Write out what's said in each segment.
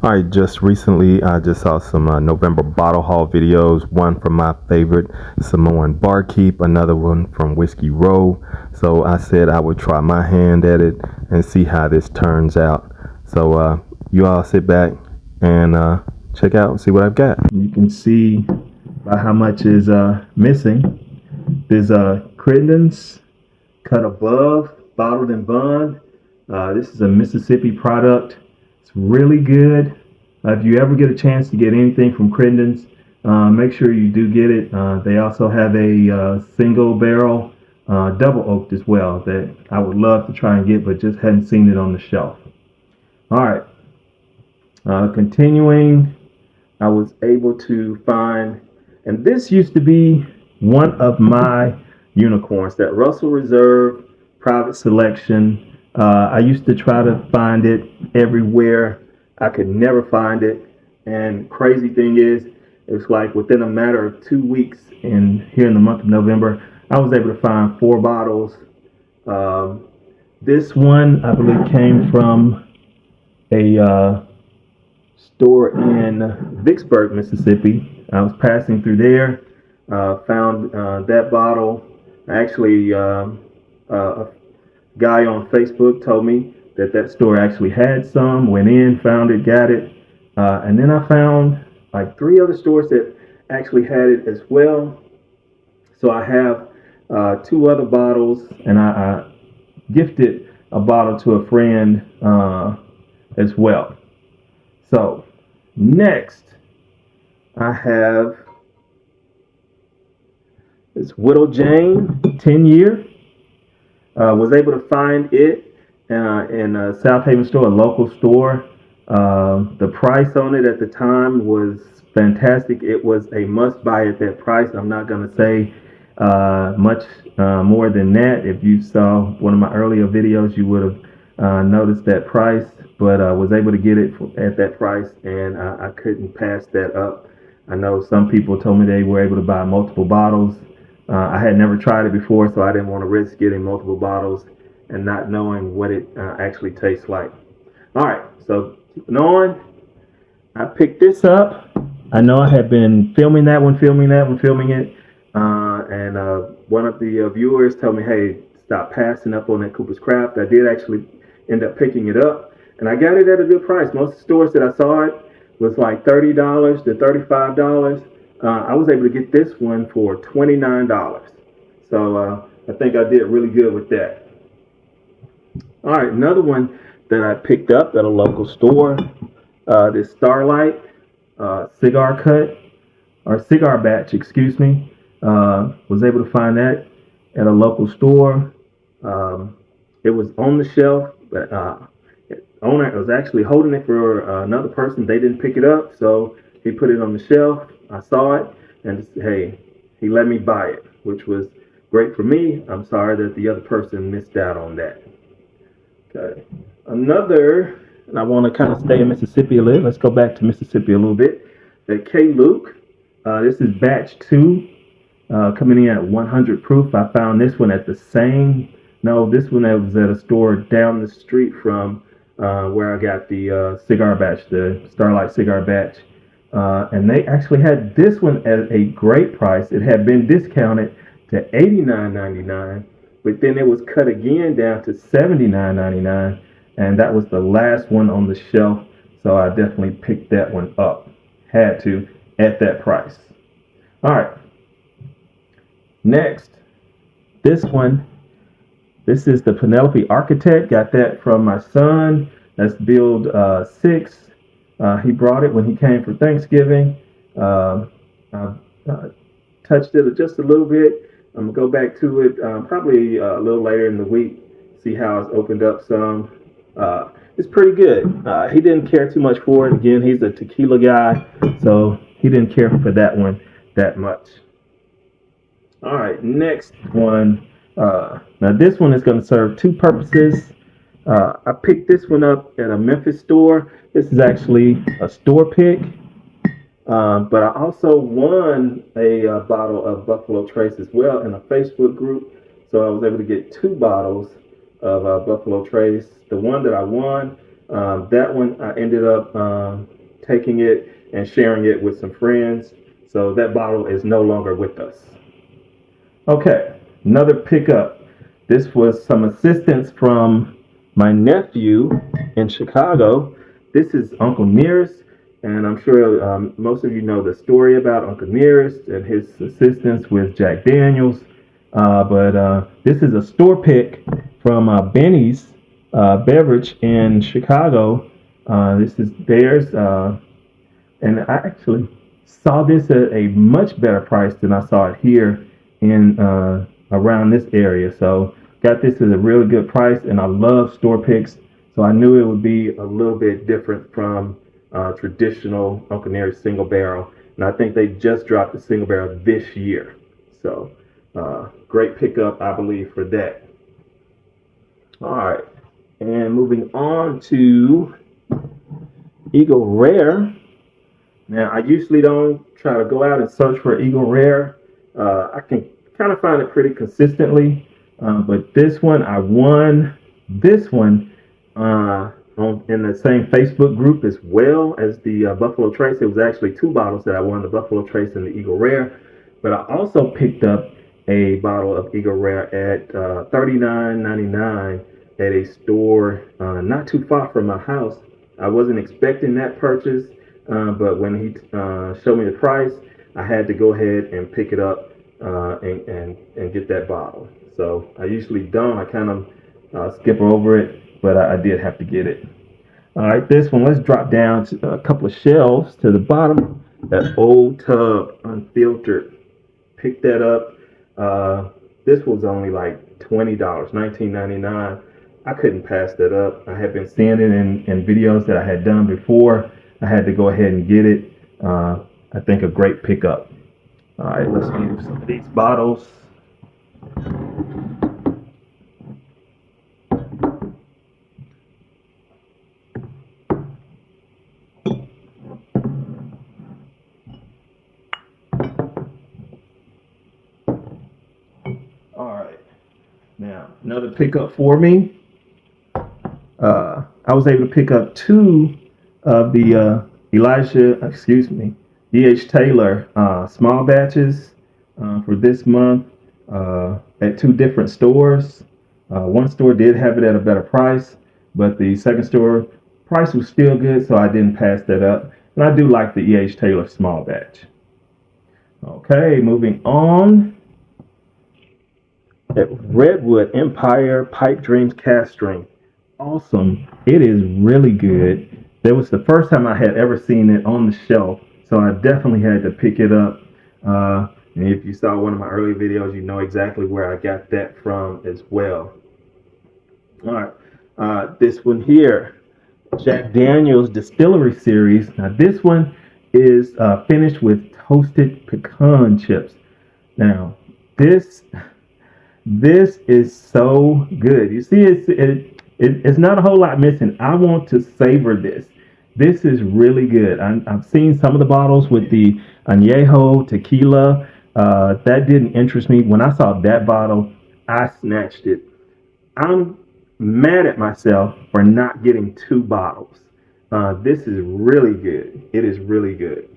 All right, just recently I just saw some November bottle haul videos. One from my favorite Samoan Barkeep, another one from Whiskey Row. So I said I would try my hand at it and see how this turns out. So you all sit back and check out and see what I've got. You can see by how much is missing. There's Credence cut above, bottled and bond. This is a Mississippi product. It's really good. If you ever get a chance to get anything from Credence, make sure you do get it. They also have a single barrel double oaked as well that I would love to try and get, but just hadn't seen it on the shelf. All right. Continuing, I was able to find, and this used to be one of my unicorns, that Russell Reserve Private Selection. I used to try to find it everywhere. I could never find it. And crazy thing is, it's like within a matter of 2 weeks, and here in the month of November, I was able to find 4 bottles. This one, I believe, came from a store in Vicksburg, Mississippi. I was passing through there, found that bottle. Actually, a guy on Facebook told me that store actually had some. Went in, found it, got it, and then I found like 3 other stores that actually had it as well. So I have 2 other bottles, and I gifted a bottle to a friend as well. So next, I have this Widow Jane 10-year. Was able to find it in a South Haven store, a local store. The price on it at the time was fantastic. It was a must buy at that price. I'm not going to say much more than that. If you saw one of my earlier videos, you would have noticed that price, but I was able to get it at that price, and I couldn't pass that up. I know some people told me they were able to buy multiple bottles. I had never tried it before, so I didn't want to risk getting multiple bottles and not knowing what it actually tastes like. All right, so keeping on, I picked this up. I know I had been filming it, and one of the viewers told me, "Hey, stop passing up on that Cooper's Craft." I did actually end up picking it up, and I got it at a good price. Most stores that I saw it was like $30 to $35. I was able to get this one for $29. So I think I did really good with that. All right, another one that I picked up at a local store, this Starlight cigar cut, or cigar batch, excuse me. Was able to find that at a local store. It was on the shelf, but owner was actually holding it for another person. They didn't pick it up, so he put it on the shelf. I saw it, and hey, he let me buy it, which was great for me. I'm sorry that the other person missed out on that. Okay, another, and I want to kind of stay in Mississippi a little. Let's go back to Mississippi a little bit. The K. Luke. This is batch 2, coming in at 100 proof. I found this one at the same. No, this one was at a store down the street from where I got the cigar batch, the Starlight cigar batch. And they actually had this one at a great price. It had been discounted to $89.99, but then it was cut again down to $79.99, and that was the last one on the shelf. So I definitely picked that one up. Had to at that price. All right. Next, this one. This is the Penelope Architect. Got that from my son. That's build 6. He brought it when he came for Thanksgiving. I touched it just a little bit. I'm going to go back to it probably a little later in the week, see how it's opened up some. It's pretty good. He didn't care too much for it. Again, he's a tequila guy, so he didn't care for that one that much. All right, next one. Now this one is going to serve 2 purposes. I picked this one up at a Memphis store. This is actually a store pick, but I also won a bottle of Buffalo Trace as well in a Facebook group. So I was able to get 2 bottles of Buffalo Trace. The one that I won That one I ended up taking it and sharing it with some friends. So that bottle is no longer with us. Okay, another pickup. This was some assistance from my nephew in Chicago. This is Uncle Nearest, and I'm sure most of you know the story about Uncle Nearest and his assistance with Jack Daniels. But this is a store pick from Benny's Beverage in Chicago. This is theirs, and I actually saw this at a much better price than I saw it here in around this area. So got this at a really good price, and I love store picks, so I knew it would be a little bit different from traditional Uncle Nearest single barrel. And I think they just dropped the single barrel this year. So great pickup, I believe, for that. All right, and moving on to Eagle Rare. Now, I usually don't try to go out and search for Eagle Rare. I can kind of find it pretty consistently, but this one I won. This one in the same Facebook group as well as the Buffalo Trace. It was actually two bottles that I won: the Buffalo Trace and the Eagle Rare. But I also picked up a bottle of Eagle Rare at $39.99 at a store not too far from my house. I wasn't expecting that purchase. But when he showed me the price, I had to go ahead and pick it up and get that bottle. So I usually don't. I kind of skip over it, but I did have to get it. All right, this one, let's drop down to a couple of shelves to the bottom. That Old Tub Unfiltered. Picked that up. This was only like $20, $19.99. I couldn't pass that up. I had been seeing it in videos that I had done before. I had to go ahead and get it. I think a great pickup. All right, let's move some of these bottles. All right, now another pickup for me. I was able to pick up two of the D.H. Taylor small batches for this month at two different stores. One store did have it at a better price, but the second store price was still good, so I didn't pass that up. And I do like the E.H. Taylor small batch. Okay, moving on. At Redwood Empire Pipe Dreams Cast String. Awesome. It is really good. That was the first time I had ever seen it on the shelf, so I definitely had to pick it up. And if you saw one of my early videos, you know exactly where I got that from as well. All right, this one here, Jack Daniels Distillery Series. Now this one is finished with toasted pecan chips. Now this is so good. You see, it's not a whole lot missing. I want to savor this. This is really good. I've seen some of the bottles with the añejo tequila. That didn't interest me. When I saw that bottle, I snatched it. I'm mad at myself for not getting two bottles. This is really good. It is really good.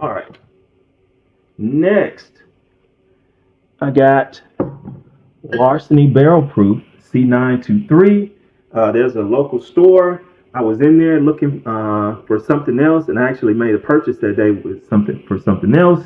All right. Next, I got Larceny Barrel Proof C923. There's a local store. I was in there looking for something else, and I actually made a purchase that day with something else.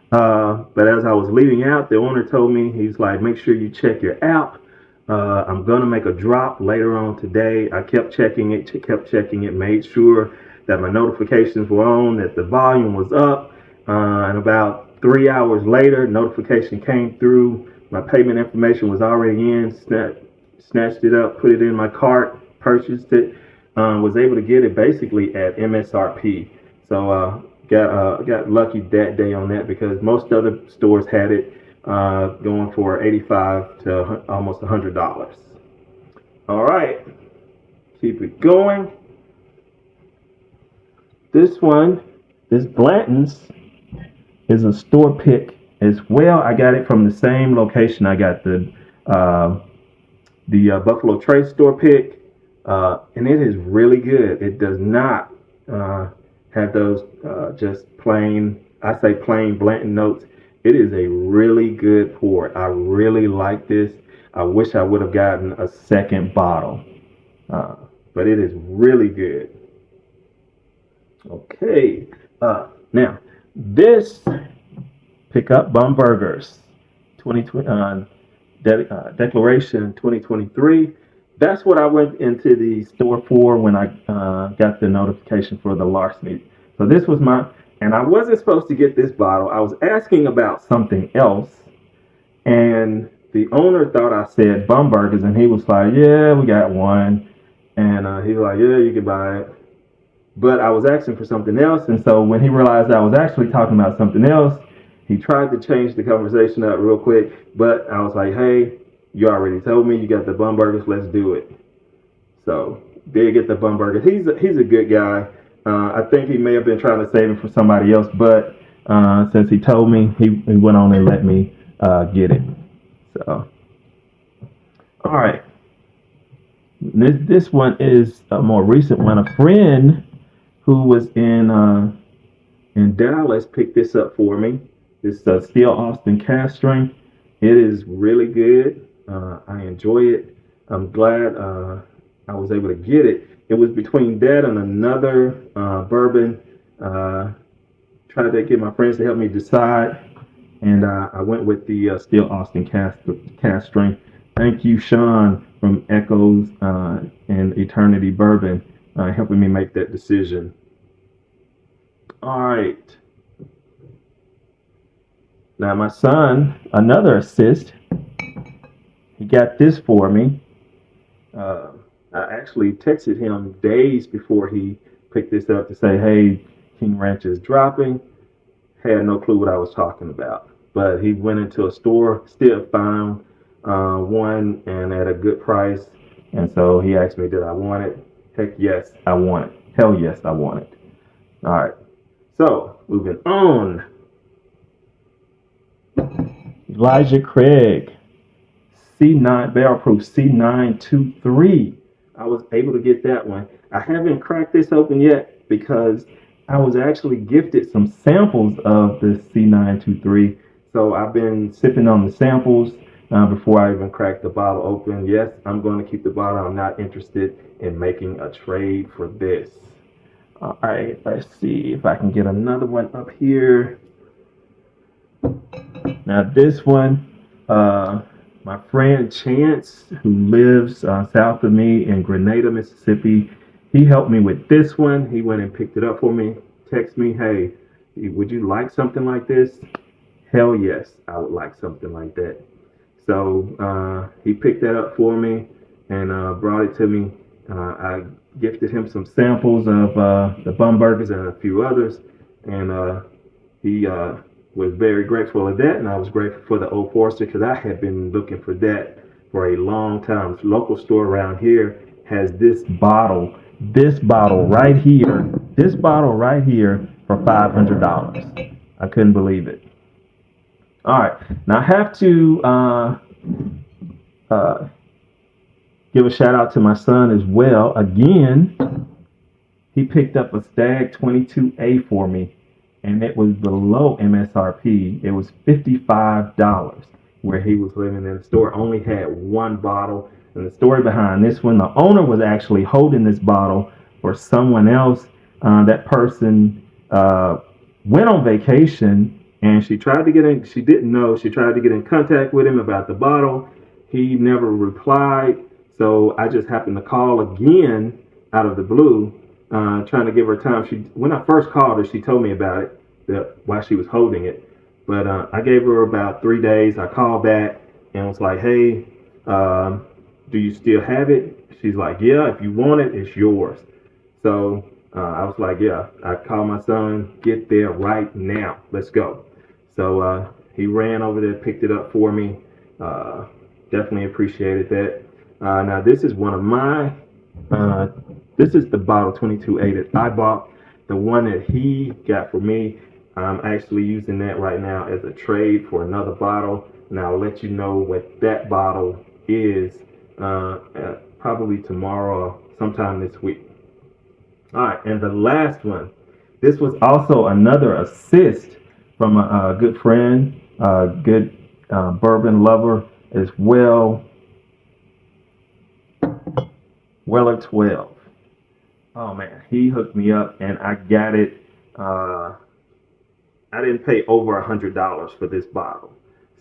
But as I was leaving out, the owner told me, he's like, make sure you check your app. I'm going to make a drop later on today. I kept checking it, made sure that my notifications were on, that the volume was up. And about 3 hours later, notification came through. My payment information was already in. Snatched it up, put it in my cart, purchased it. Was able to get it basically at MSRP. So got lucky that day on that, because most other stores had it going for $85 to almost $100. All right, keep it going. This Blanton's is a store pick as well. I got it from the same location. I got the Buffalo Trace store pick. And it is really good. It does not have those just plain, I say plain Blanton notes. It is a really good port. I really like this. I wish I would have gotten a second bottle, uh, but it is really good. Okay, now this pickup Bum Burgers 2020 Declaration 2023. That's what I went into the store for when I got the notification for the larceny. So this was and I wasn't supposed to get this bottle. I was asking about something else, and the owner thought I said Bum Burgers, and he was like, "Yeah, we got one," and he was like, "Yeah, you can buy it." But I was asking for something else, and so when he realized I was actually talking about something else, he tried to change the conversation up real quick. But I was like, "Hey, you already told me you got the Bum Burgers. Let's do it." So did get the Bum Burgers. He's a good guy. I think he may have been trying to save it for somebody else, but since he told me, he went on and let me get it. So all right, this one is a more recent one. A friend who was in Dallas picked this up for me. This Steel Austin cast strength. It is really good. I enjoy it. I'm glad I was able to get it. It was between that and another bourbon. Tried to get my friends to help me decide, and I went with the Steel Austin cast strength. Thank you, Sean from Echoes and Eternity Bourbon, helping me make that decision. All right. Now my son, another assist, he got this for me. Uh, I actually texted him days before he picked this up to say, "Hey, King Ranch is dropping." Had no clue what I was talking about, but he went into a store, still found one, and at a good price. And so he asked me, "Did I want it?" Heck yes, I want it. Hell yes, I want it. All right. So moving on. Elijah Craig. C9 barrel proof C923. I was able to get that one. I haven't cracked this open yet because I was actually gifted some samples of the C923. So I've been sipping on the samples before I even crack the bottle open. Yes, I'm going to keep the bottle. I'm not interested in making a trade for this. All right, let's see if I can get another one up here. Now this one, my friend Chance, who lives south of me in Grenada, Mississippi, he helped me with this one. He went and picked it up for me. Text me, "Hey, would you like something like this?" Hell yes, I would like something like that. So he picked that up for me and brought it to me. I gifted him some samples of the Bum Burgers and a few others, and he was very grateful of that, and I was grateful for the Old Forester because I had been looking for that for a long time. The local store around here has this bottle right here for $500. I couldn't believe it. All right, now I have to uh, give a shout out to my son as well. Again, he picked up a Stag 22A for me, and it was below MSRP. It was $55 where he was living in the store. Only had one bottle. And the story behind this one, the owner was actually holding this bottle for someone else. That person went on vacation, and she tried to get in. She didn't know. She tried to get in contact with him about the bottle. He never replied. So I just happened to call again out of the blue, trying to give her time. When I first called her, she told me about it, while she was holding it. But I gave her about 3 days. I called back and was like, "Hey, do you still have it?" She's like, "Yeah, if you want it, it's yours." So I was like, "Yeah." I called my son, "Get there right now. Let's go." So he ran over there, picked it up for me. Definitely appreciated that. Now this is one of my this is the bottle 22A that I bought. The one that he got for me, I'm actually using that right now as a trade for another bottle. And I'll let you know what that bottle is probably tomorrow or sometime this week. All right, and the last one. This was also another assist from a good friend, good bourbon lover as well. Weller 12. Oh man, he hooked me up and I got it. I didn't pay over $100 for this bottle.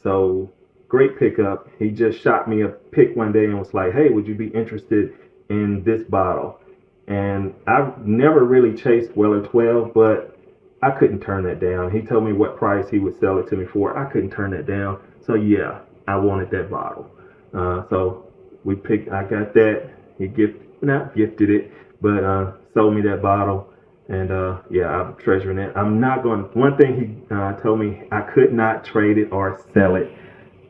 So great pickup. He just shot me a pic one day and was like, "Hey, would you be interested in this bottle?" And I've never really chased Weller 12, but I couldn't turn that down. He told me what price he would sell it to me for. I couldn't turn that down. So yeah, I wanted that bottle. So I got that. He not gifted it, but sold me that bottle. And yeah, I'm treasuring it. I'm not going. One thing he told me, I could not trade it or sell it.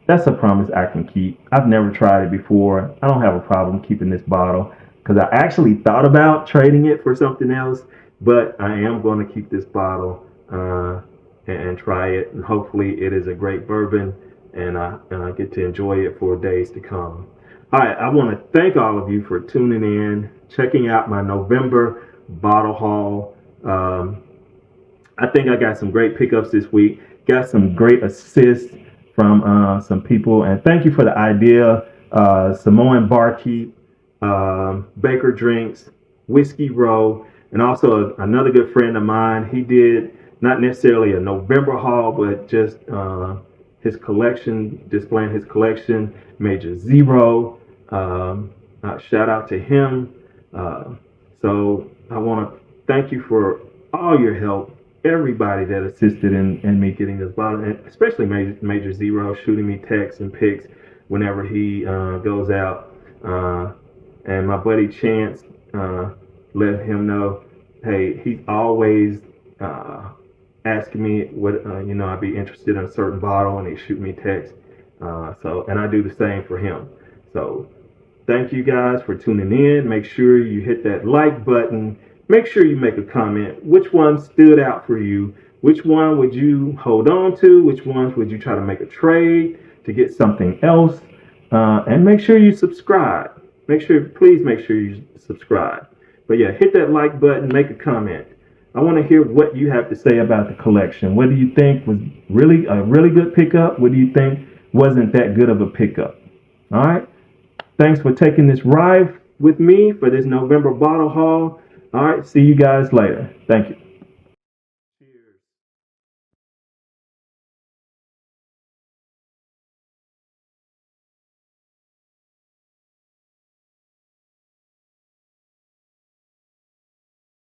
That's a promise I can keep. I've never tried it before. I don't have a problem keeping this bottle because I actually thought about trading it for something else, but I am going to keep this bottle and try it. And hopefully, it is a great bourbon, and I get to enjoy it for days to come. All right, I want to thank all of you for tuning in, checking out my November bottle haul. I think I got some great pickups this week. Got some great assists from some people, and thank you for the idea. Samoan Barkeep, Baker Drinks, Whiskey Row, and also another good friend of mine. He did not necessarily a November haul, but just his collection, displaying his collection. Major Zero. Shout out to him. So I want to thank you for all your help, everybody that assisted in me getting this bottle, and especially Major Zero shooting me texts and pics whenever he goes out. And my buddy Chance, let him know, hey, he's always asking me what I'd be interested in a certain bottle, and he shoot me text. And I do the same for him. So thank you guys for tuning in. Make sure you hit that like button. Make sure you make a comment. Which one stood out for you? Which one would you hold on to? Which ones would you try to make a trade to get something else? And make sure you subscribe. Please make sure you subscribe. But yeah, hit that like button, make a comment. I want to hear what you have to say about the collection. What do you think was really a really good pickup? What do you think wasn't that good of a pickup? All right. Thanks for taking this ride with me for this November bottle haul. All right. See you guys later. Thank you.